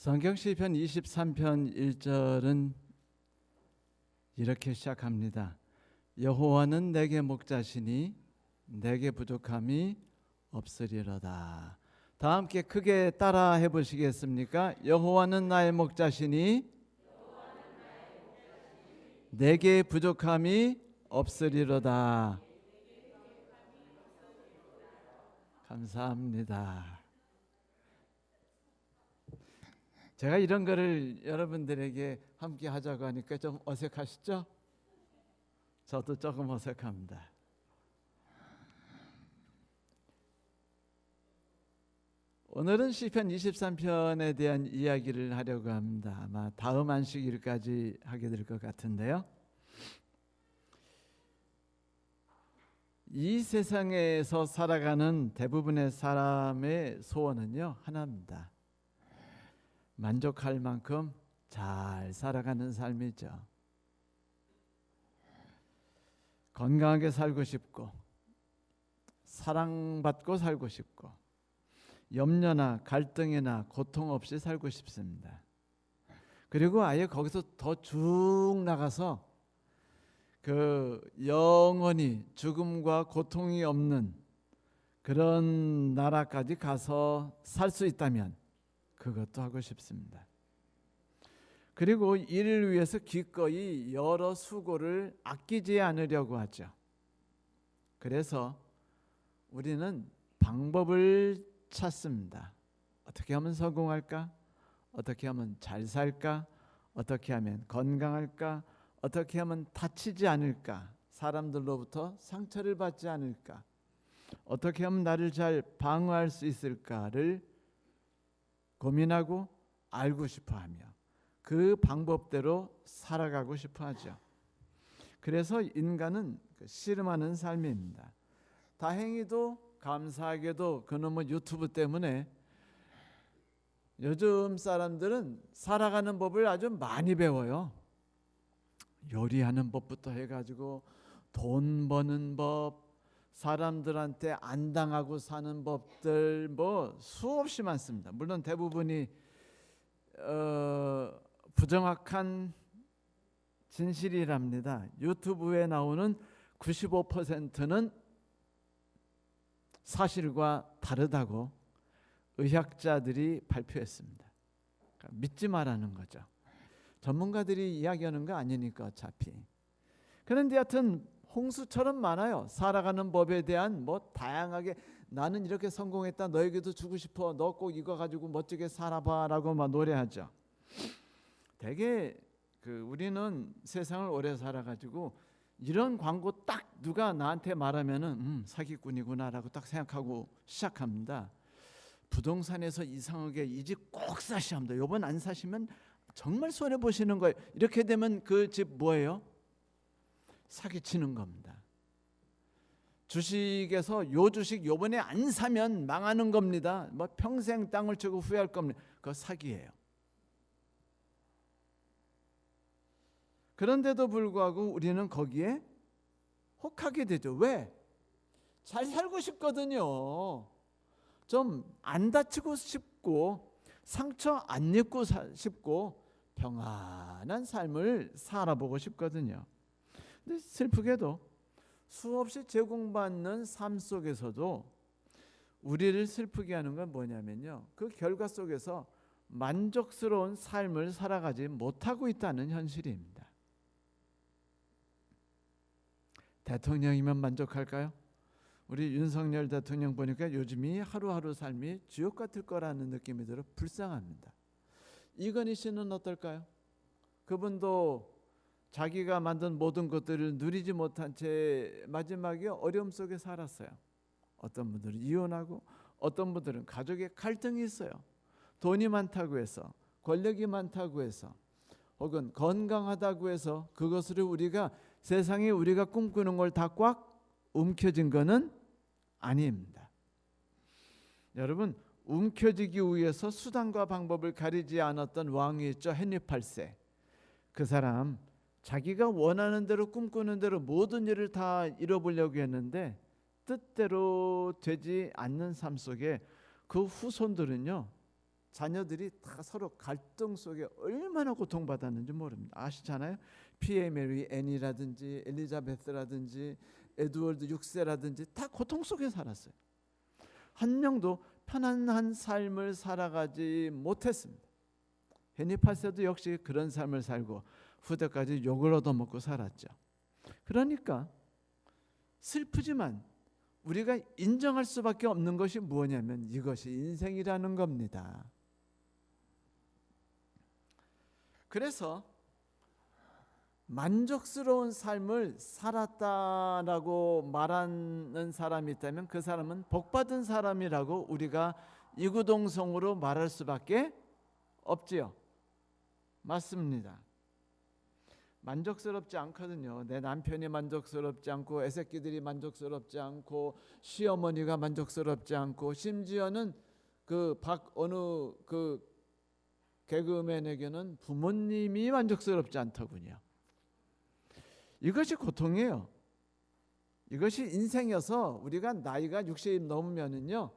성경 시편 23편 1절은 이렇게 시작합니다. 여호와는 내게 목자시니 내게 부족함이 없으리로다. 다 함께 크게 따라 해보시겠습니까? 여호와는 나의 목자시니 내게 부족함이 없으리로다. 감사합니다. 제가 이런 거를 여러분들에게 함께 하자고 하니까 좀 어색하시죠? 저도 조금 어색합니다. 오늘은 시편 23편에 대한 이야기를 하려고 합니다. 아마 다음 안식일까지 하게 될 것 같은데요. 이 세상에서 살아가는 대부분의 사람의 소원은요, 하나입니다. 만족할 만큼 잘 살아가는 삶이죠. 건강하게 살고 싶고 사랑받고 살고 싶고 염려나 갈등이나 고통 없이 살고 싶습니다. 그리고 아예 거기서 더 쭉 나가서 그 영원히 죽음과 고통이 없는 그런 나라까지 가서 살 수 있다면 그것도 하고 싶습니다. 그리고 이를 위해서 기꺼이 여러 수고를 아끼지 않으려고 하죠. 그래서 우리는 방법을 찾습니다. 어떻게 하면 성공할까? 어떻게 하면 잘 살까? 어떻게 하면 건강할까? 어떻게 하면 다치지 않을까? 사람들로부터 상처를 받지 않을까? 어떻게 하면 나를 잘 방어할 수 있을까를 고민하고 알고 싶어하며 그 방법대로 살아가고 싶어하죠. 그래서 인간은 씨름하는 삶입니다. 다행히도 감사하게도 그놈의 유튜브 때문에 요즘 사람들은 살아가는 법을 아주 많이 배워요. 요리하는 법부터 해가지고 돈 버는 법, 사람들한테 안 당하고 사는 법들 뭐 수없이 많습니다. 물론 대부분이 부정확한 진실이랍니다. 유튜브에 나오는 95%는 사실과 다르다고 의학자들이 발표했습니다. 그러니까 믿지 말라는 거죠. 전문가들이 이야기하는 거 아니니까 어차피. 그런데 하여튼 홍수처럼 많아요. 살아가는 법에 대한 뭐 다양하게 나는 이렇게 성공했다. 너에게도 주고 싶어. 너 꼭 이거 가지고 멋지게 살아봐라고 막 노래하죠. 되게 우리는 세상을 오래 살아가지고 이런 광고 딱 누가 나한테 말하면은 사기꾼이구나라고 딱 생각하고 시작합니다. 부동산에서 이상하게 이 집 꼭 사셔야 합니다. 요번 안 사시면 정말 손해 보시는 거예요. 이렇게 되면 그 집 뭐예요? 사기치는 겁니다. 주식에서 요 주식 요번에 안 사면 망하는 겁니다. 뭐 평생 땅을 치고 후회할 겁니다. 그거 사기예요. 그런데도 불구하고 우리는 거기에 혹하게 되죠. 왜? 잘 살고 싶거든요. 좀 안 다치고 싶고 상처 안 입고 싶고 평안한 삶을 살아보고 싶거든요. 근데 슬프게도 수없이 제공받는 삶 속에서도 우리를 슬프게 하는 건 뭐냐면요, 그 결과 속에서 만족스러운 삶을 살아가지 못하고 있다는 현실입니다. 대통령이면 만족할까요? 우리 윤석열 대통령 보니까 요즘이 하루하루 삶이 지옥 같을 거라는 느낌이 들어 불쌍합니다. 이건희 씨는 어떨까요? 그분도 자기가 만든 모든 것들을 누리지 못한 채 마지막에 어려움 속에 살았어요. 어떤 분들은 이혼하고 어떤 분들은 가족에 갈등이 있어요. 돈이 많다고 해서, 권력이 많다고 해서, 혹은 건강하다고 해서 그것으로 우리가 세상에 우리가 꿈꾸는 걸 다 꽉 움켜진 거는 아닙니다. 여러분, 움켜쥐기 위해서 수단과 방법을 가리지 않았던 왕이 있죠. 헨리 8세. 그 사람 자기가 원하는 대로 꿈꾸는 대로 모든 일을 다 이뤄보려고 했는데 뜻대로 되지 않는 삶 속에 그 후손들은요, 자녀들이 다 서로 갈등 속에 얼마나 고통받았는지 모릅니다. 아시잖아요. 피에 메리 앤이라든지 엘리자베스라든지 에드워드 6세라든지 다 고통 속에 살았어요. 한 명도 편안한 삶을 살아가지 못했습니다. 헤니 8세도 역시 그런 삶을 살고 후대까지 욕을 얻어먹고 살았죠. 그러니까 슬프지만 우리가 인정할 수밖에 없는 것이 뭐냐면 이것이 인생이라는 겁니다. 그래서 만족스러운 삶을 살았다라고 말하는 사람이 있다면 그 사람은 복받은 사람이라고 우리가 이구동성으로 말할 수밖에 없지요. 맞습니다. 만족스럽지 않거든요. 내 남편이 만족스럽지 않고 애새끼들이 만족스럽지 않고 시어머니가 만족스럽지 않고 심지어는 어느 개그맨에게는 부모님이 만족스럽지 않더군요. 이것이 고통이에요. 이것이 인생이어서 우리가 나이가 60 넘으면은요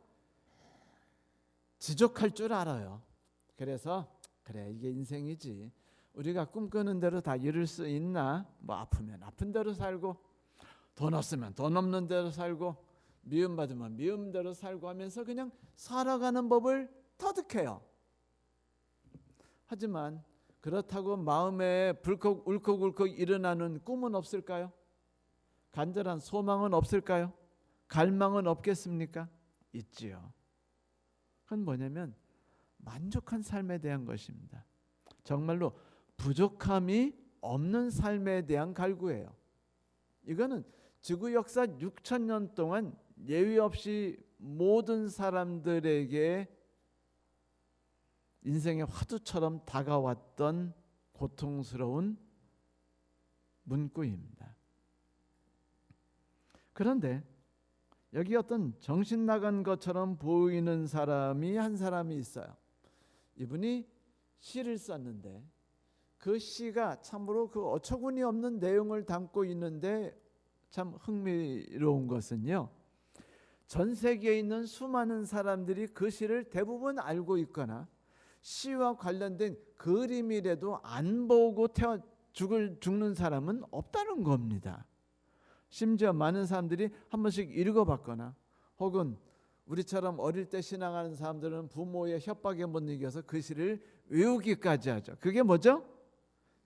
지족할 줄 알아요. 그래서 그래 이게 인생이지. 우리가 꿈꾸는 대로 다 이룰 수 있나? 뭐 아프면 아픈 대로 살고 돈 없으면 돈 없는 대로 살고 미움받으면 미움 대로 살고 하면서 그냥 살아가는 법을 터득해요. 하지만 그렇다고 마음에 울컥울컥 일어나는 꿈은 없을까요? 간절한 소망은 없을까요? 갈망은 없겠습니까? 있지요. 그건 뭐냐면 만족한 삶에 대한 것입니다. 정말로 부족함이 없는 삶에 대한 갈구예요. 이거는 지구 역사 6,000년 동안 예외 없이 모든 사람들에게 인생의 화두처럼 다가왔던 고통스러운 문구입니다. 그런데 여기 어떤 정신 나간 것처럼 보이는 사람이 한 사람이 있어요. 이분이 시를 썼는데 그 시가 참으로 그 어처구니 없는 내용을 담고 있는데 참 흥미로운 것은요. 전 세계에 있는 수많은 사람들이 그 시를 대부분 알고 있거나 시와 관련된 그림이라도 안 보고 죽는 사람은 없다는 겁니다. 심지어 많은 사람들이 한 번씩 읽어봤거나 혹은 우리처럼 어릴 때 신앙하는 사람들은 부모의 협박에 못 이겨서 그 시를 외우기까지 하죠. 그게 뭐죠?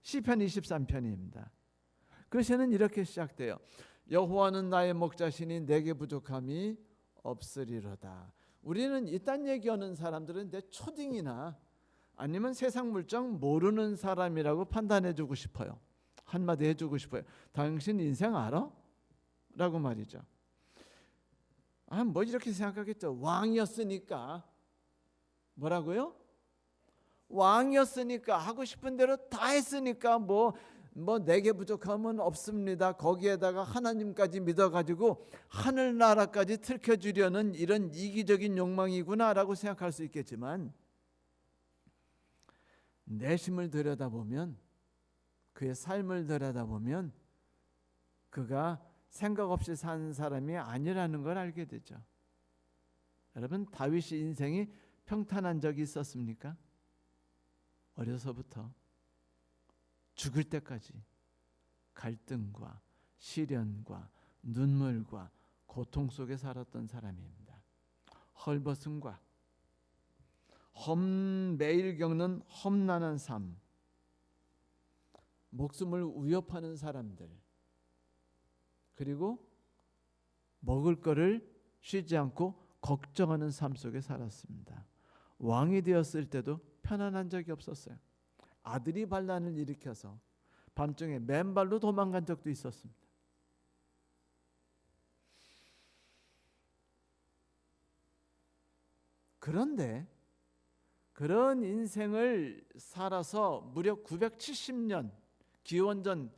시편 23편입니다. 그 시는 이렇게 시작돼요. 여호와는 나의 목자시니 내게 부족함이 없으리로다. 우리는 이딴 얘기하는 사람들은 내 초딩이나 아니면 세상 물정 모르는 사람이라고 판단해주고 싶어요. 한마디 해주고 싶어요. 당신 인생 알아? 라고 말이죠. 뭐 이렇게 생각하겠죠. 왕이었으니까. 뭐라고요? 왕이었으니까 하고 싶은 대로 다 했으니까 뭐 내게 부족함은 없습니다. 거기에다가 하나님까지 믿어가지고 하늘나라까지 들켜주려는 이런 이기적인 욕망이구나라고 생각할 수 있겠지만 내심을 들여다보면 그의 삶을 들여다보면 그가 생각 없이 산 사람이 아니라는 걸 알게 되죠. 여러분 다윗이 인생이 평탄한 적이 있었습니까? 어려서부터 죽을 때까지 갈등과 시련과 눈물과 고통 속에 살았던 사람입니다. 헐벗음과 매일 겪는 험난한 삶, 목숨을 위협하는 사람들, 그리고 먹을 거를 쉬지 않고 걱정하는 삶 속에 살았습니다. 왕이 되었을 때도 편안한 적이 없었어요. 아들이 반란을 일으켜서 밤중에 맨발로 도망간 적도 있었습니다. 그런데 그런 인생을 살아서 무려 970년, 기원전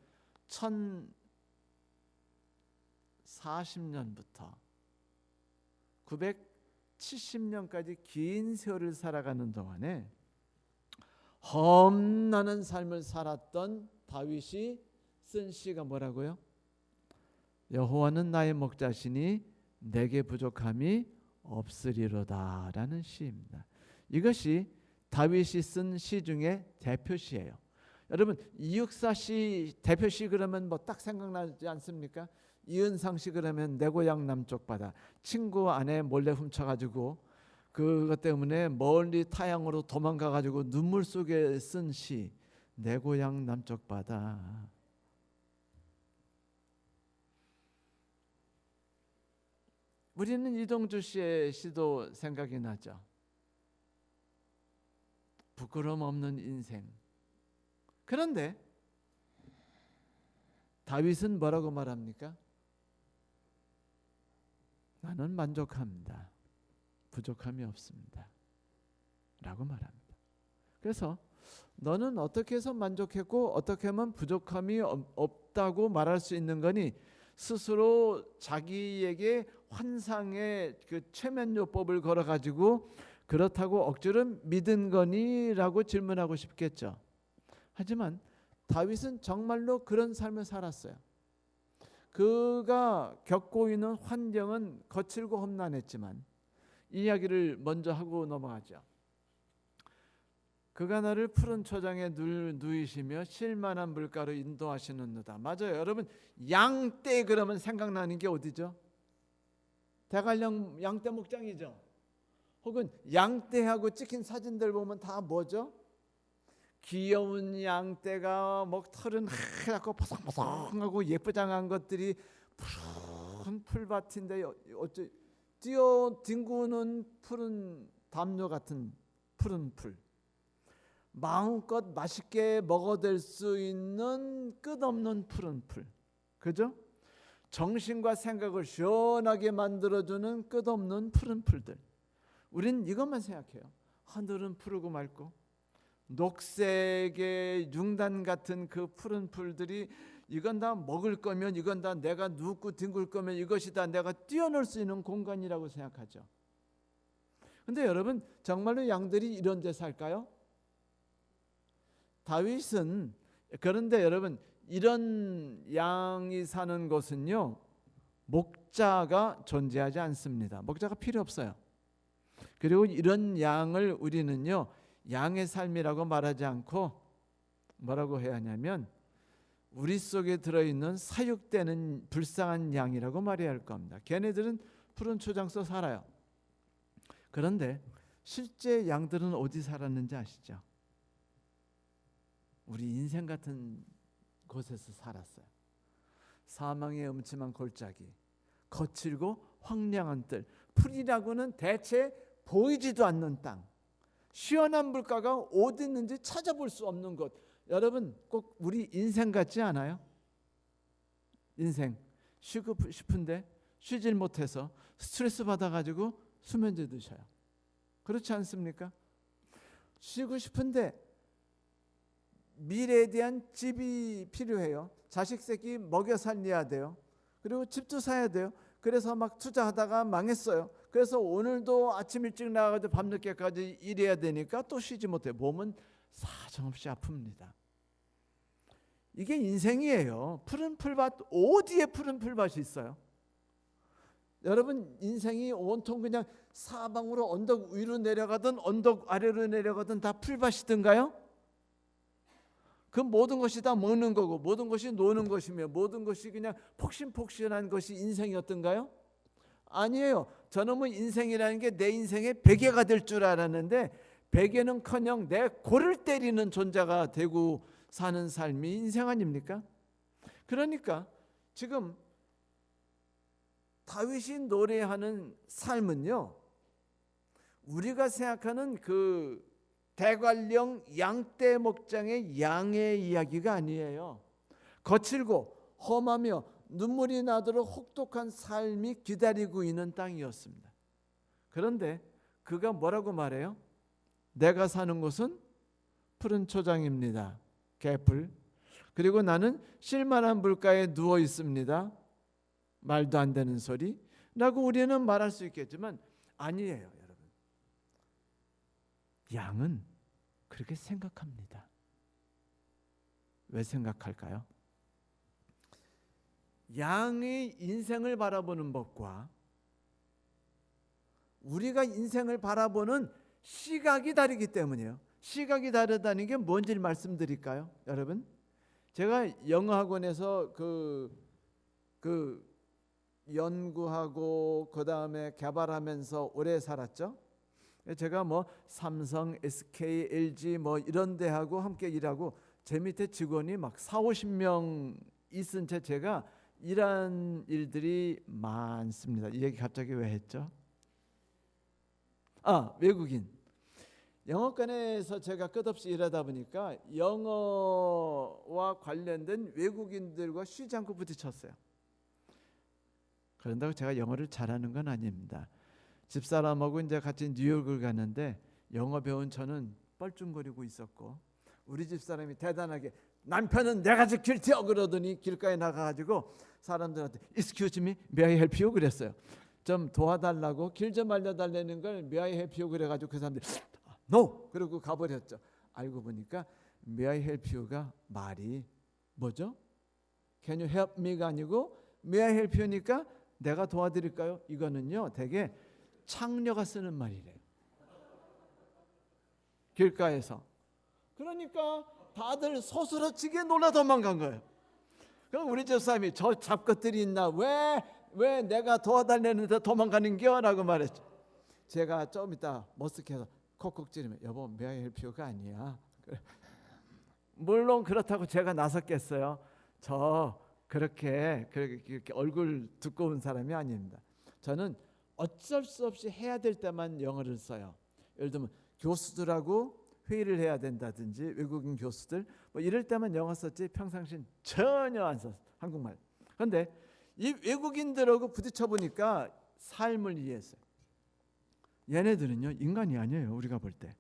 1040년부터 970년까지 긴 세월을 살아가는 동안에 험난한 삶을 살았던 다윗이 쓴 시가 뭐라고요? 여호와는 나의 목자시니 내게 부족함이 없으리로다 라는 시입니다. 이것이 다윗이 쓴 시 중에 대표시예요. 여러분 이육사시 대표시 그러면 뭐 딱 생각나지 않습니까? 이은상 씨 그러면 내 고향 남쪽 바다, 친구 아내 몰래 훔쳐가지고 그것 때문에 멀리 타향으로 도망가가지고 눈물 속에 쓴 시, 내 고향 남쪽 바다. 우리는 이동주 씨의 시도 생각이 나죠. 부끄러움 없는 인생. 그런데 다윗은 뭐라고 말합니까? 나는 만족합니다. 부족함이 없습니다. 라고 말합니다. 그래서 너는 어떻게 해서 만족했고 어떻게 하면 부족함이 없다고 말할 수 있는 거니? 스스로 자기에게 환상의 그 최면요법을 걸어가지고 그렇다고 억지로 믿은 거니? 라고 질문하고 싶겠죠. 하지만 다윗은 정말로 그런 삶을 살았어요. 그가 겪고 있는 환경은 거칠고 험난했지만 이야기를 먼저 하고 넘어가죠. 그가 나를 푸른 초장에 누이시며 쉴만한 물가로 인도하시는도다. 맞아요. 여러분 양떼 그러면 생각나는 게 어디죠? 대관령 양떼 목장이죠. 혹은 양떼하고 찍힌 사진들 보면 다 뭐죠? 귀여운 양떼가 뭐 털은 하얗고 보송보송하고 예쁘장한 것들이 푸른 풀밭인데 어째 뛰어뒹구는 푸른 담요 같은 푸른 풀, 마음껏 맛있게 먹어댈 수 있는 끝없는 푸른 풀, 그죠? 정신과 생각을 시원하게 만들어주는 끝없는 푸른 풀들. 우린 이것만 생각해요. 하늘은 푸르고 맑고 녹색의 융단 같은 그 푸른 풀들이 이건 다 먹을 거면, 이건 다 내가 눕고 뒹굴 거면 이것이 다 내가 뛰어놀 수 있는 공간이라고 생각하죠. 근데 여러분 정말로 양들이 이런 데 살까요? 다윗은 그런데 여러분 이런 양이 사는 곳은요 목자가 존재하지 않습니다. 목자가 필요 없어요. 그리고 이런 양을 우리는요 양의 삶이라고 말하지 않고 뭐라고 해야 하냐면 우리 속에 들어있는 사육되는 불쌍한 양이라고 말해야 할 겁니다. 걔네들은 푸른 초장서 살아요. 그런데 실제 양들은 어디 살았는지 아시죠? 우리 인생 같은 곳에서 살았어요. 사망의 음침한 골짜기, 거칠고 황량한 뜰, 풀이라고는 대체 보이지도 않는 땅, 시원한 물가가 어디 있는지 찾아볼 수 없는 곳. 여러분 꼭 우리 인생 같지 않아요? 인생 쉬고 싶은데 쉬질 못해서 스트레스 받아가지고 수면제 드셔요. 그렇지 않습니까? 쉬고 싶은데 미래에 대한 집이 필요해요. 자식 새끼 먹여 살려야 돼요. 그리고 집도 사야 돼요. 그래서 막 투자하다가 망했어요. 그래서 오늘도 아침 일찍 나가서 밤늦게까지 일해야 되니까 또 쉬지 못해요. 몸은 사정없이 아픕니다. 이게 인생이에요. 푸른 풀밭, 어디에 푸른 풀밭이 있어요? 여러분 인생이 온통 그냥 사방으로 언덕 위로 내려가든 언덕 아래로 내려가든 다 풀밭이든가요? 그 모든 것이 다 먹는 거고 모든 것이 노는 것이며 모든 것이 그냥 폭신폭신한 것이 인생이었던가요? 아니에요. 저놈의 인생이라는 게 내 인생의 베개가 될 줄 알았는데 베개는커녕 내 골을 때리는 존재가 되고 사는 삶이 인생 아닙니까? 그러니까 지금 다윗이 노래하는 삶은요 우리가 생각하는 그 대관령 양떼 목장의 양의 이야기가 아니에요. 거칠고 험하며 눈물이 나도록 혹독한 삶이 기다리고 있는 땅이었습니다. 그런데 그가 뭐라고 말해요? 내가 사는 곳은 푸른 초장입니다. 개풀. 그리고 나는 쉴만한 물가에 누워 있습니다. 말도 안 되는 소리 라고 우리는 말할 수 있겠지만 아니에요. 여러분 양은 그렇게 생각합니다. 왜 생각할까요? 양의 인생을 바라보는 법과 우리가 인생을 바라보는 시각이 다르기 때문이에요. 시각이 다르다는 게 뭔지 말씀드릴까요, 여러분? 제가 영어 학원에서 그 연구하고 그 다음에 개발하면서 오래 살았죠. 제가 뭐 삼성, SK, LG 뭐 이런 데하고 함께 일하고 제 밑에 직원이 막 40-50명 있은 채 제가 일한 일들이 많습니다. 이 얘기 갑자기 왜 했죠? 외국인. 영어권에서 제가 끝없이 일하다 보니까 영어와 관련된 외국인들과 쉬지 않고 부딪혔어요. 그런다고 제가 영어를 잘하는 건 아닙니다. 집사람하고 이제 같이 뉴욕을 가는데 영어 배운 저는 뻘쭘거리고 있었고, 우리 집사람이 대단하게 남편은 내가 지킬게요 그러더니 길가에 나가가지고 사람들한테 Excuse me, may I help you? 그랬어요. 좀 도와달라고, 길 좀 알려달라는 걸 may I help you 그래가지고 그 사람들이 No! 그러고 가버렸죠. 알고 보니까 may I help you가 말이 뭐죠? Can you help me가 아니고 may I help you니까 내가 도와드릴까요? 이거는요 되게 창녀가 쓰는 말이래요. 길가에서. 그러니까 다들 소스러치게 놀라 도망간 거예요. 그럼 우리 집사람이 저 잡것들이 있나, 왜 내가 도와달라는데 도망가는겨? 라고 말했죠. 제가 좀 이따 머쓱해서 콕콕 찌르면 여보 may I help you가 아니야. 물론 그렇다고 제가 나섰겠어요. 저 그렇게 얼굴 두꺼운 사람이 아닙니다. 저는 어쩔 수 없이 해야 될 때만 영어를 써요. 예를 들면 교수들하고 회의를 해야 된다든지 외국인 교수들 뭐 이럴 때만 영어 썼지 평상시엔 전혀 안 썼어요. 한국말. 그런데 이 외국인들하고 부딪혀 보니까 삶을 이해했어요. 얘네들은요 인간이 아니에요. 우리가 볼 때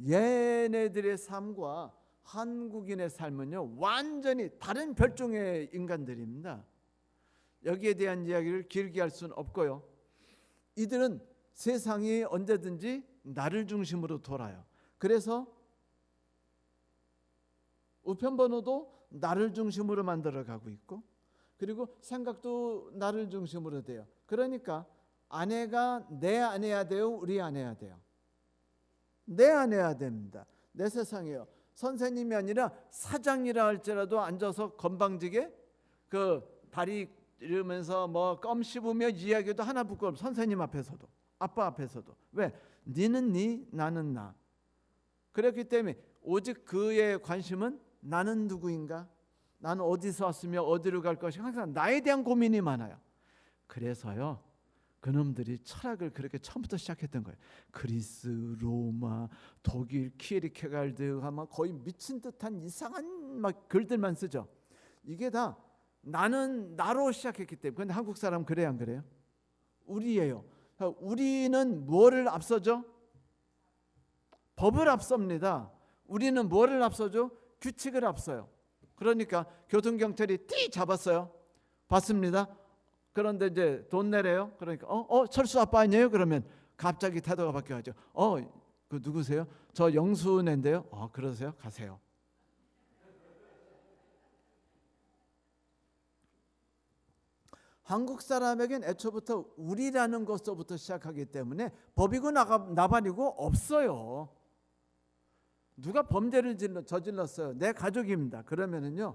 얘네들의 삶과 한국인의 삶은요 완전히 다른 별종의 인간들입니다. 여기에 대한 이야기를 길게 할 수는 없고요. 이들은 세상이 언제든지 나를 중심으로 돌아요. 그래서 우편번호도 나를 중심으로 만들어가고 있고, 그리고 생각도 나를 중심으로 돼요. 그러니까 아내가 내 아내야 돼요? 우리 아내야 돼요? 내 아내야 됩니다. 내 세상이에요. 선생님이 아니라 사장이라 할지라도 앉아서 건방지게 다리 이러면서 뭐 껌 씹으며 이야기도 하나 부끄러워. 선생님 앞에서도 아빠 앞에서도. 왜? 니는 니, 나는 나. 그렇기 때문에 오직 그의 관심은 나는 누구인가? 나는 어디서 왔으며 어디로 갈 것인가? 항상 나에 대한 고민이 많아요. 그래서요 그놈들이 철학을 그렇게 처음부터 시작했던 거예요. 그리스, 로마, 독일, 키에르케가르드 아마 거의 미친 듯한 이상한 막 글들만 쓰죠. 이게 다 나는 나로 시작했기 때문에. 그런데 한국 사람 그래요, 안 그래요? 우리예요. 우리는 뭐를 앞서죠? 법을 앞섭니다. 우리는 뭐를 앞서죠? 규칙을 앞서요. 그러니까 교통경찰이 띠 잡았어요. 봤습니다. 그런데 이제 돈 내래요. 그러니까 철수 아빠 아니에요? 그러면 갑자기 태도가 바뀌어가죠. 그 누구세요? 저 영수네인데요. 그러세요? 가세요. 한국 사람에겐 애초부터 우리라는 것서부터 시작하기 때문에 법이고 나발이고 없어요. 누가 범죄를 저질렀어요? 내 가족입니다. 그러면은요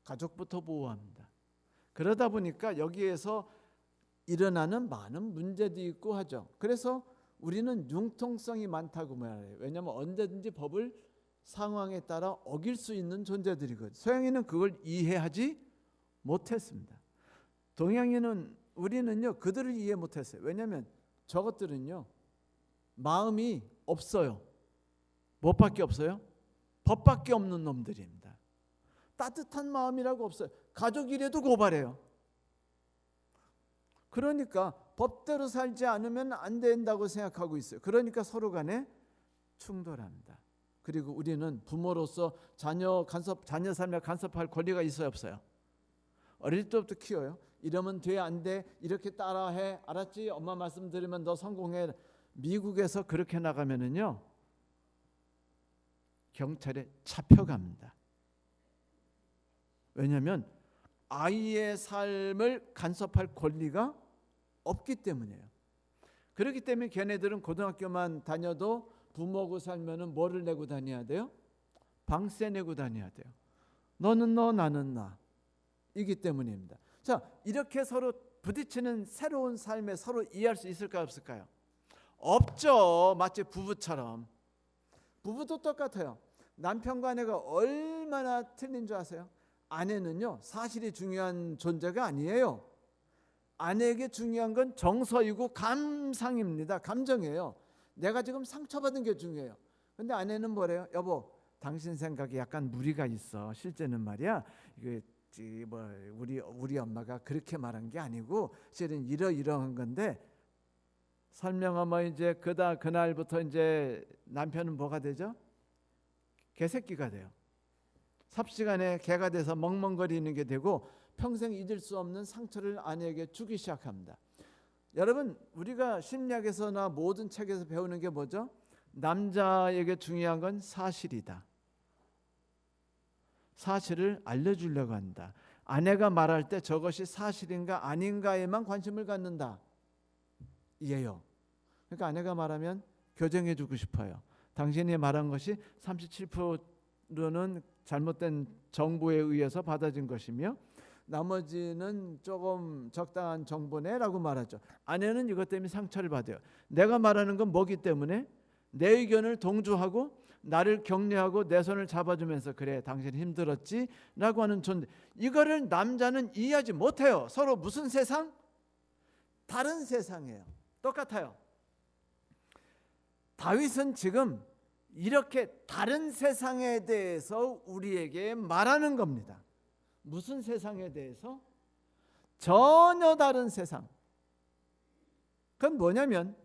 가족부터 보호합니다. 그러다 보니까 여기에서 일어나는 많은 문제도 있고 하죠. 그래서 우리는 융통성이 많다고 말해요. 왜냐하면 언제든지 법을 상황에 따라 어길 수 있는 존재들이거든요. 서양인은 그걸 이해하지 못했습니다. 동양인은 우리는요 그들을 이해 못했어요. 왜냐하면 저것들은요 마음이 없어요. 뭐밖에 없어요? 법밖에 없는 놈들입니다. 따뜻한 마음이라고 없어요. 가족이라도 고발해요. 그러니까 법대로 살지 않으면 안 된다고 생각하고 있어요. 그러니까 서로 간에 충돌합니다. 그리고 우리는 부모로서 자녀 삶에 간섭할 권리가 있어요, 없어요? 어릴 때부터 키워요. 이러면 돼, 안 돼, 이렇게 따라해, 알았지? 엄마 말씀 들으면 너 성공해. 미국에서 그렇게 나가면은요 경찰에 잡혀갑니다. 왜냐하면 아이의 삶을 간섭할 권리가 없기 때문이에요. 그렇기 때문에 걔네들은 고등학교만 다녀도 부모고 살면은 뭐를 내고 다녀야 돼요? 방세 내고 다녀야 돼요. 너는 너, 나는 나. 이기 때문입니다. 자, 이렇게 서로 부딪히는 새로운 삶에 서로 이해할 수 있을까요, 없을까요? 없죠. 마치 부부처럼. 부부도 똑같아요. 남편과 아내가 얼마나 틀린 줄 아세요? 아내는요, 사실이 중요한 존재가 아니에요. 아내에게 중요한 건 정서이고 감상입니다. 감정이에요. 내가 지금 상처받은 게 중요해요. 근데 아내는 뭐래요? 여보, 당신 생각에 약간 무리가 있어. 실제는 말이야, 이게 뭐 우리 엄마가 그렇게 말한 게 아니고 실은 이러한 건데, 설명하면 이제 그날부터 이제 남편은 뭐가 되죠? 개새끼가 돼요. 삽시간에 개가 돼서 멍멍거리는 게 되고 평생 잊을 수 없는 상처를 아내에게 주기 시작합니다. 여러분, 우리가 심리학에서나 모든 책에서 배우는 게 뭐죠? 남자에게 중요한 건 사실이다. 사실을 알려주려고 한다. 아내가 말할 때 저것이 사실인가 아닌가에만 관심을 갖는다. 이에요. 그러니까 아내가 말하면 교정해 주고 싶어요. 당신이 말한 것이 37%는 잘못된 정보에 의해서 받아진 것이며 나머지는 조금 적당한 정보네라고 말하죠. 아내는 이것 때문에 상처를 받아요. 내가 말하는 건 뭐기 때문에? 내 의견을 동조하고 나를 격려하고 내 손을 잡아주면서 그래, 당신 힘들었지? 라고 하는 존재. 이거를 남자는 이해하지 못해요. 서로 무슨 세상? 다른 세상이에요. 똑같아요. 다윗은 지금 이렇게 다른 세상에 대해서 우리에게 말하는 겁니다. 무슨 세상에 대해서? 전혀 다른 세상. 그건 뭐냐면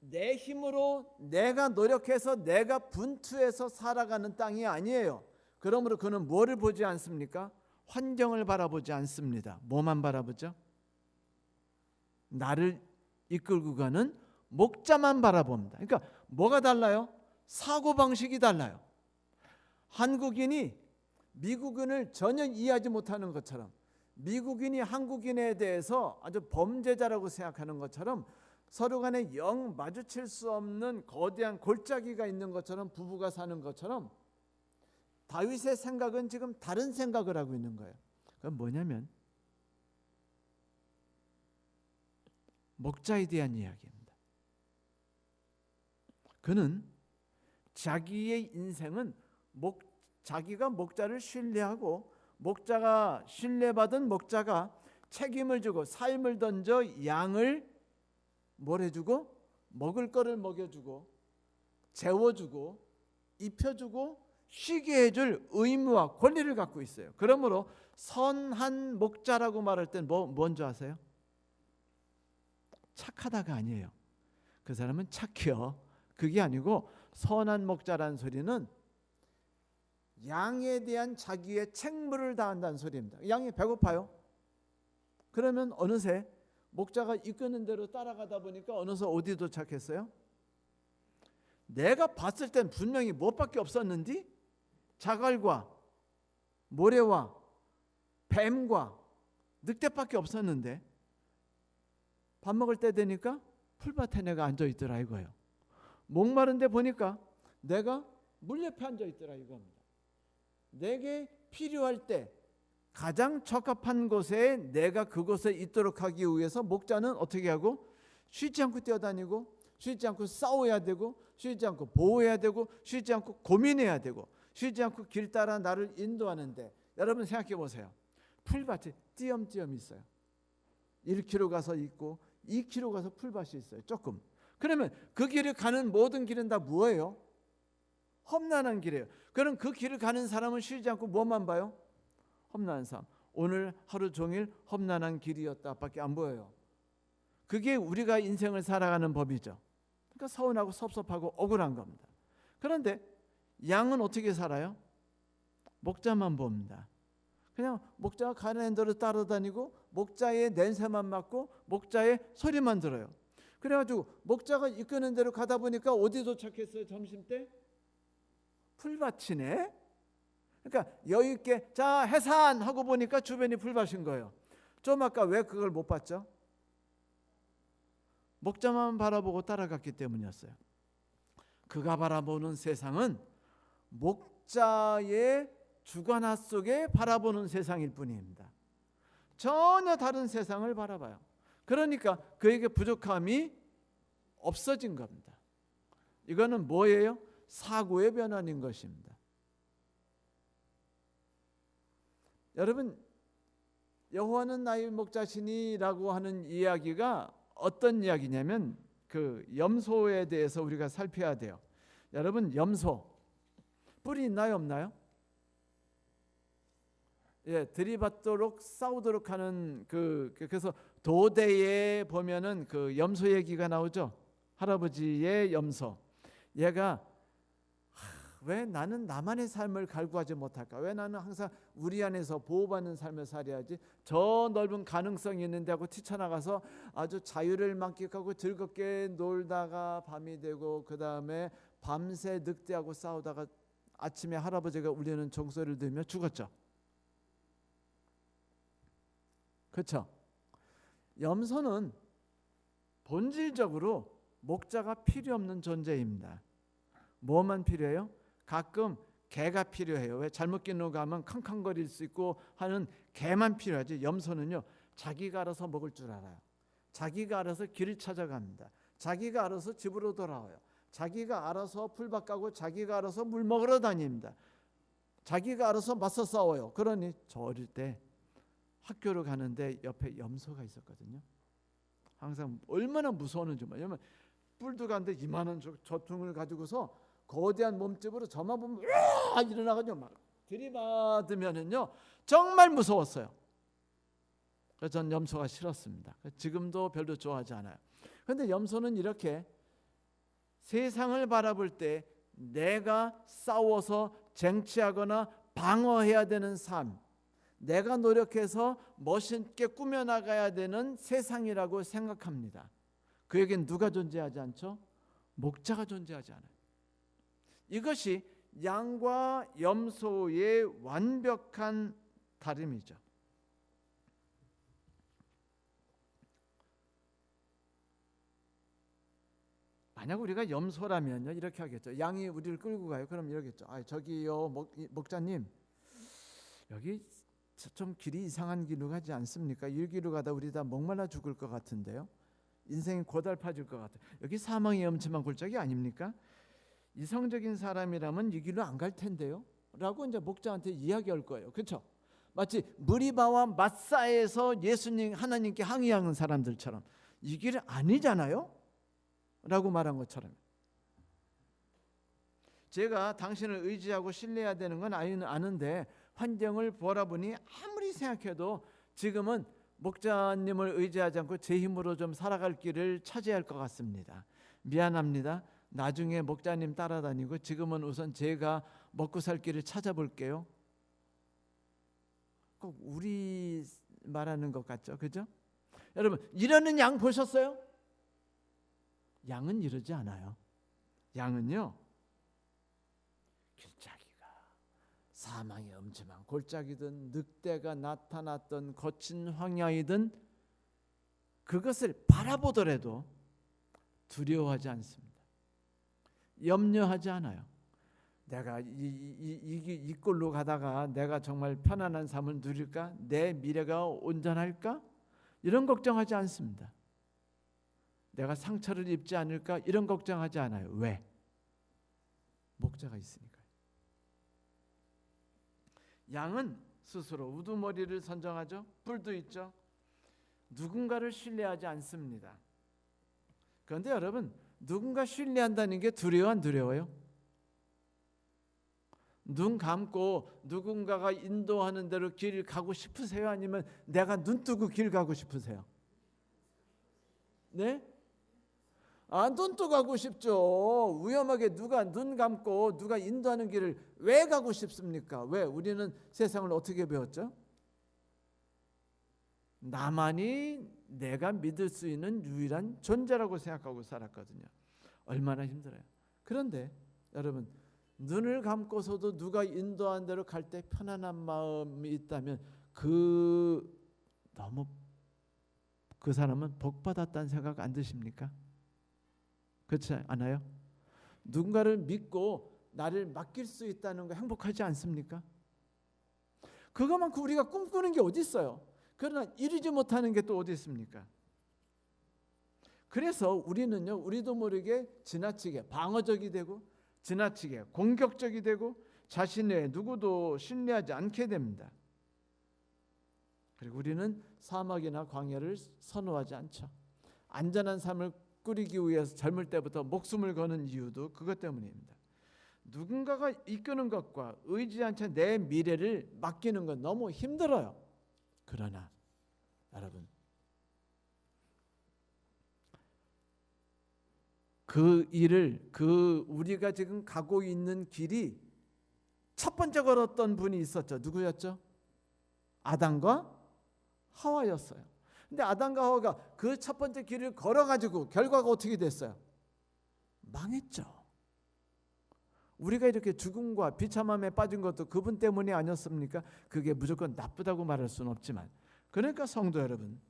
내 힘으로 내가 노력해서 내가 분투해서 살아가는 땅이 아니에요. 그러므로 그는 뭐를 보지 않습니까? 환경을 바라보지 않습니다. 뭐만 바라보죠? 나를 이끌고 가는 목자만 바라봅니다. 그러니까 뭐가 달라요? 사고방식이 달라요. 한국인이 미국인을 전혀 이해하지 못하는 것처럼, 미국인이 한국인에 대해서 아주 범죄자라고 생각하는 것처럼, 서로 간에 영 마주칠 수 없는 거대한 골짜기가 있는 것처럼, 부부가 사는 것처럼 다윗의 생각은 지금 다른 생각을 하고 있는 거예요. 그건 뭐냐면 목자에 대한 이야기입니다. 그는 자기의 인생은 자기가 목자를 신뢰하고 목자가 신뢰받은 목자가 책임을 지고 삶을 던져 양을 뭘 해주고 먹을 거를 먹여주고 재워주고 입혀주고 쉬게 해줄 의무와 권리를 갖고 있어요. 그러므로 선한 목자라고 말할 땐 뭔지 아세요? 착하다가 아니에요. 그 사람은 착해요. 그게 아니고 선한 목자라는 소리는 양에 대한 자기의 책무를 다한다는 소리입니다. 양이 배고파요. 그러면 어느새 목자가 이끄는 대로 따라가다 보니까 어느새 어디 도착했어요? 내가 봤을 땐 분명히 무엇밖에 없었는데 자갈과 모래와 뱀과 늑대밖에 없었는데 밥 먹을 때 되니까 풀밭에 내가 앉아있더라 이거예요. 목마른데 보니까 내가 물 옆에 앉아있더라 이겁니다. 내게 필요할 때 가장 적합한 곳에 내가 그곳에 있도록 하기 위해서 목자는 어떻게 하고 쉬지 않고 뛰어다니고 쉬지 않고 싸워야 되고 쉬지 않고 보호해야 되고 쉬지 않고 고민해야 되고 쉬지 않고 길 따라 나를 인도하는데, 여러분 생각해 보세요. 풀밭이 띄엄띄엄 있어요. 1km 가서 있고 2km 가서 풀밭이 있어요. 조금. 그러면 그 길을 가는 모든 길은 다 뭐예요? 험난한 길이에요. 그럼 그 길을 가는 사람은 쉬지 않고 뭐만 봐요? 험난한 삶. 오늘 하루 종일 험난한 길이었다 밖에 안 보여요. 그게 우리가 인생을 살아가는 법이죠. 그러니까 서운하고 섭섭하고 억울한 겁니다. 그런데 양은 어떻게 살아요? 목자만 봅니다. 그냥 목자가 가는 대로 따라다니고 목자의 냄새만 맡고 목자의 소리만 들어요. 그래가지고 목자가 이끄는 대로 가다 보니까 어디 도착했어요? 점심때? 풀밭이네. 그러니까 여유 있게 자 해산 하고 보니까 주변이 풀밭인 거예요. 좀 아까 왜 그걸 못 봤죠? 목자만 바라보고 따라갔기 때문이었어요. 그가 바라보는 세상은 목자의 주관화 속에 바라보는 세상일 뿐입니다. 전혀 다른 세상을 바라봐요. 그러니까 그에게 부족함이 없어진 겁니다. 이거는 뭐예요? 사고의 변환인 것입니다. 여러분, 여호와는 나의 목자시니라고 하는 이야기가 어떤 이야기냐면 그 염소에 대해서 우리가 살펴야 돼요. 여러분, 염소 뿔이 있나요, 없나요? 예, 들이받도록 싸우도록 하는 그래서 도대에 보면은 그 염소 얘기가 나오죠. 할아버지의 염소. 얘가 왜 나는 나만의 삶을 갈구하지 못할까? 왜 나는 항상 우리 안에서 보호받는 삶을 살아야지? 저 넓은 가능성이 있는데 하고 뛰쳐나가서 아주 자유를 만끽하고 즐겁게 놀다가 밤이 되고 그 다음에 밤새 늑대하고 싸우다가 아침에 할아버지가 울리는 종소리를 들으며 죽었죠. 그렇죠? 염소는 본질적으로 목자가 필요 없는 존재입니다. 뭐만 필요해요? 가끔 개가 필요해요. 왜 잘못 기르고 가면 캉캉거릴 수 있고 하는 개만 필요하지. 염소는요, 자기가 알아서 먹을 줄 알아요. 자기가 알아서 길을 찾아갑니다. 자기가 알아서 집으로 돌아와요. 자기가 알아서 풀밭 가고 자기가 알아서 물 먹으러 다닙니다. 자기가 알아서 맞서 싸워요. 그러니 저 어릴 때 학교를 가는데 옆에 염소가 있었거든요. 항상 얼마나 무서웠는지. 왜냐면 뿔도 가는데 이만한 저통을 가지고서 거대한 몸집으로 저만 보면 으아 일어나가지고 막 들이받으면은요 정말 무서웠어요. 그래서 전 염소가 싫었습니다. 지금도 별로 좋아하지 않아요. 그런데 염소는 이렇게 세상을 바라볼 때 내가 싸워서 쟁취하거나 방어해야 되는 삶, 내가 노력해서 멋있게 꾸며나가야 되는 세상이라고 생각합니다. 그에겐 누가 존재하지 않죠? 목자가 존재하지 않아요. 이것이 양과 염소의 완벽한 다름이죠. 만약 우리가 염소라면요 이렇게 하겠죠. 양이 우리를 끌고 가요. 그럼 이러겠죠. 저기요 목자님, 여기 좀 길이 이상한 길로 가지 않습니까? 이 길로 가다 우리 다 목말라 죽을 것 같은데요. 인생이 고달파질 것 같아요. 여기 사망의 엄침한 골짜기 아닙니까? 이성적인 사람이라면 이 길로 안 갈 텐데요 라고 이제 목자한테 이야기할 거예요. 그렇죠? 마치 무리바와 마사에서 예수님 하나님께 항의하는 사람들처럼 이 길은 아니잖아요 라고 말한 것처럼. 제가 당신을 의지하고 신뢰해야 되는 건 아는데 환경을 보아보니 아무리 생각해도 지금은 목자님을 의지하지 않고 제 힘으로 좀 살아갈 길을 차지할 것 같습니다. 미안합니다. 나중에 목자님 따라다니고 지금은 우선 제가 먹고 살 길을 찾아볼게요. 꼭 우리 말하는 것 같죠? 그죠? 여러분, 이러는 양 보셨어요? 양은 이러지 않아요. 양은요, 길짜기가 사망의 엄침한 골짜기든 늑대가 나타났던 거친 황야이든 그것을 바라보더라도 두려워하지 않습니다. 염려하지 않아요. 내가 이 꼴로 가다가 내가 정말 편안한 삶을 누릴까? 내 미래가 온전할까? 이런 걱정하지 않습니다. 내가 상처를 입지 않을까? 이런 걱정하지 않아요. 왜? 목자가 있으니까요. 양은 스스로 우두머리를 선정하죠. 뿔도 있죠. 누군가를 신뢰하지 않습니다. 그런데 여러분, 누군가 신뢰한다는 게 두려워 안 두려워요? 눈 감고 누군가가 인도하는 대로 길 가고 싶으세요? 아니면 내가 눈 뜨고 길 가고 싶으세요? 네? 눈 뜨고 가고 싶죠. 위험하게 누가 눈 감고 누가 인도하는 길을 왜 가고 싶습니까? 왜? 우리는 세상을 어떻게 배웠죠? 나만이 내가 믿을 수 있는 유일한 존재라고 생각하고 살았거든요. 얼마나 힘들어요. 그런데 여러분, 눈을 감고서도 누가 인도한 대로 갈 때 편안한 마음이 있다면 그 너무 그 사람은 복 받았다는 생각 안 드십니까? 그렇지 않아요? 누군가를 믿고 나를 맡길 수 있다는 거 행복하지 않습니까? 그것만큼 우리가 꿈꾸는 게 어디 있어요? 그러나 이루지 못하는 게 또 어디 있습니까? 그래서 우리는요, 우리도 모르게 지나치게 방어적이 되고 지나치게 공격적이 되고 자신의 누구도 신뢰하지 않게 됩니다. 그리고 우리는 사막이나 광야를 선호하지 않죠. 안전한 삶을 꾸리기 위해서 젊을 때부터 목숨을 거는 이유도 그것 때문입니다. 누군가가 이끄는 것과 의지한 채 내 미래를 맡기는 건 너무 힘들어요. 그러나 여러분, 그 일을, 우리가 지금 가고 있는 길이 첫 번째 걸었던 분이 있었죠. 누구였죠? 아담과 하와였어요. 근데 아담과 하와가 그 첫 번째 길을 걸어가지고 결과가 어떻게 됐어요? 망했죠. 우리가 이렇게 죽음과 비참함에 빠진 것도 그분 때문이 아니었습니까? 그게 무조건 나쁘다고 말할 수는 없지만, 그러니까 성도 여러분,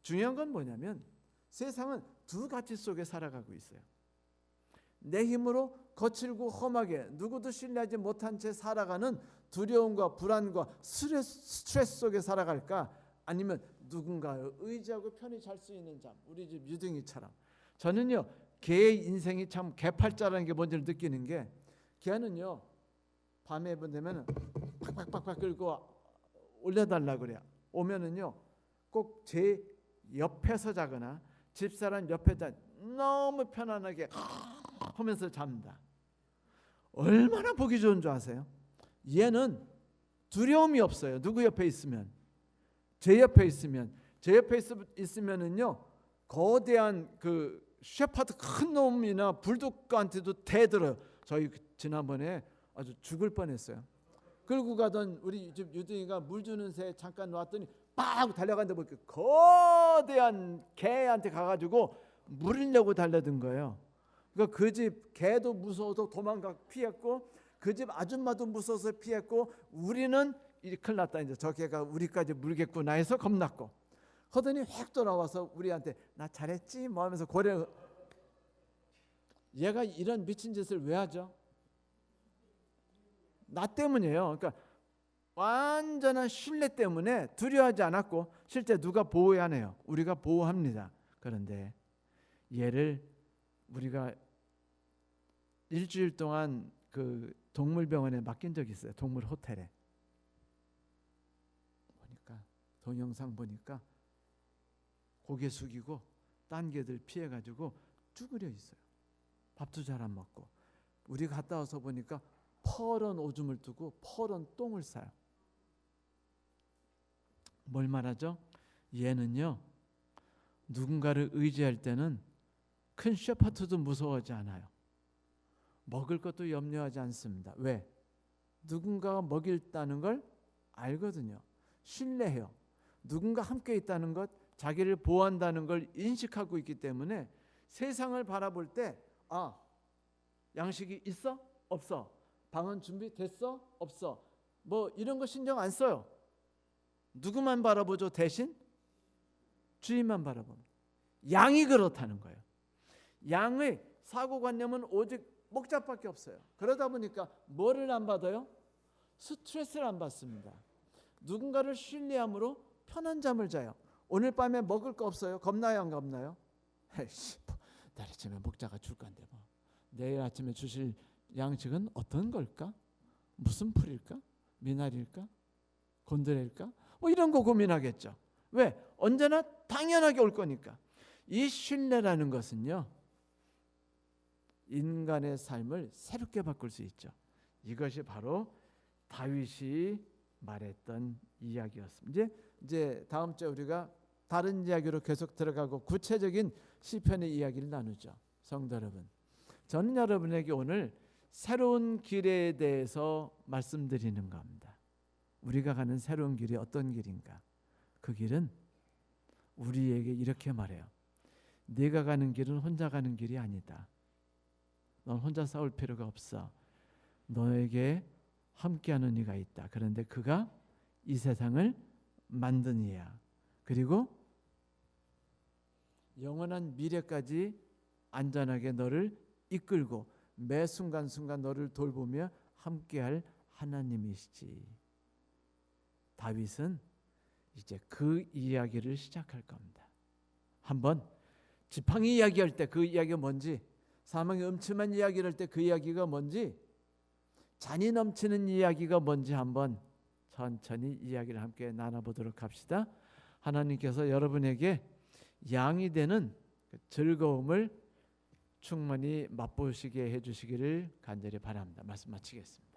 중요한 건 뭐냐면 세상은 두 가치 속에 살아가고 있어요. 내 힘으로 거칠고 험하게 누구도 신뢰하지 못한 채 살아가는 두려움과 불안과 스트레스 속에 살아갈까? 아니면 누군가를 의지하고 편히 잘 수 있는 잠, 우리 집 유등이처럼. 저는요, 개의 인생이 참 개팔자라는 게 뭔지를 느끼는 게, 개는요 밤에 되면 팍팍팍팍 끌고 올려달라 그래요. 오면은요 꼭 제 옆에서 자거나 집사람 옆에 자, 너무 편안하게 하면서 잡니다. 얼마나 보기 좋은 줄 아세요? 얘는 두려움이 없어요. 누구 옆에 있으면, 제 옆에 있으면은요 거대한 그 셰퍼드 큰 놈이나 불독한테도 대들어요. 저희 지난번에 아주 죽을 뻔했어요. 끌고 가던 우리 집 유등이가 물 주는 새 잠깐 놨더니 빡 달려갔는데 보니까 거대한 개한테 가가지고 물으려고 달려든 거예요. 그러니까 그 집 개도 무서워서 도망가 피했고, 그 집 아줌마도 무서워서 피했고, 우리는 이 큰일 났다, 이제 저 개가 우리까지 물겠구나 해서 겁났고, 하더니 확 돌아와서 우리한테 나 잘했지 뭐 하면서 고래. 얘가 이런 미친 짓을 왜 하죠? 나 때문이에요. 그러니까 완전한 신뢰 때문에 두려워하지 않았고, 실제 누가 보호해야 하네요. 우리가 보호합니다. 그런데 얘를 우리가 일주일 동안 그 동물병원에 맡긴 적이 있어요. 동물 호텔에. 보니까 동영상 보니까 고개 숙이고 딴 개들 피해가지고 쭈그려 있어요. 밥도 잘 안 먹고. 우리가 갔다 와서 보니까 퍼런 오줌을 두고 퍼런 똥을 싸요. 뭘 말하죠? 얘는요 누군가를 의지할 때는 큰 셰퍼드도 무서워하지 않아요. 먹을 것도 염려하지 않습니다. 왜? 누군가가 먹일다는 걸 알거든요. 신뢰해요. 누군가 함께 있다는 것, 자기를 보호한다는 걸 인식하고 있기 때문에 세상을 바라볼 때, 아, 양식이 있어? 없어? 방은 준비됐어? 없어? 뭐 이런 거 신경 안 써요. 누구만 바라보죠? 대신 주인만 바라봅니다. 양이 그렇다는 거예요. 양의 사고관념은 오직 목잡밖에 없어요. 그러다 보니까 뭐를 안 받아요? 스트레스를 안 받습니다. 누군가를 신뢰함으로 편한 잠을 자요. 오늘 밤에 먹을 거 없어요? 겁나요, 안 겁나요? 에이씨, 내일 아침에 목자가 줄 건데 뭐. 내일 아침에 주실 양식은 어떤 걸까? 무슨 풀일까? 미나리일까? 곤드레일까? 뭐 이런 거 고민하겠죠. 왜? 언제나 당연하게 올 거니까. 이 신뢰라는 것은요 인간의 삶을 새롭게 바꿀 수 있죠. 이것이 바로 다윗이 말했던 이야기였습니다. 이제 다음 주에 우리가 다른 이야기로 계속 들어가고 구체적인 시편의 이야기를 나누죠. 성도 여러분, 저는 여러분에게 오늘 새로운 길에 대해서 말씀드리는 겁니다. 우리가 가는 새로운 길이 어떤 길인가? 그 길은 우리에게 이렇게 말해요. 네가 가는 길은 혼자 가는 길이 아니다. 넌 혼자 싸울 필요가 없어. 너에게 함께하는 이가 있다. 그런데 그가 이 세상을 만든 이야. 그리고 영원한 미래까지 안전하게 너를 이끌고 매 순간순간 너를 돌보며 함께할 하나님이시지. 다윗은 이제 그 이야기를 시작할 겁니다. 한번 지팡이 이야기할 때 그 이야기가 뭔지, 사망의 음침한 이야기를 할 때 그 이야기가 뭔지, 잔이 넘치는 이야기가 뭔지 한번 천천히 이야기를 함께 나눠보도록 합시다. 하나님께서 여러분에게 양이 되는 즐거움을 충만히 맛보시게 해주시기를 간절히 바랍니다. 말씀 마치겠습니다.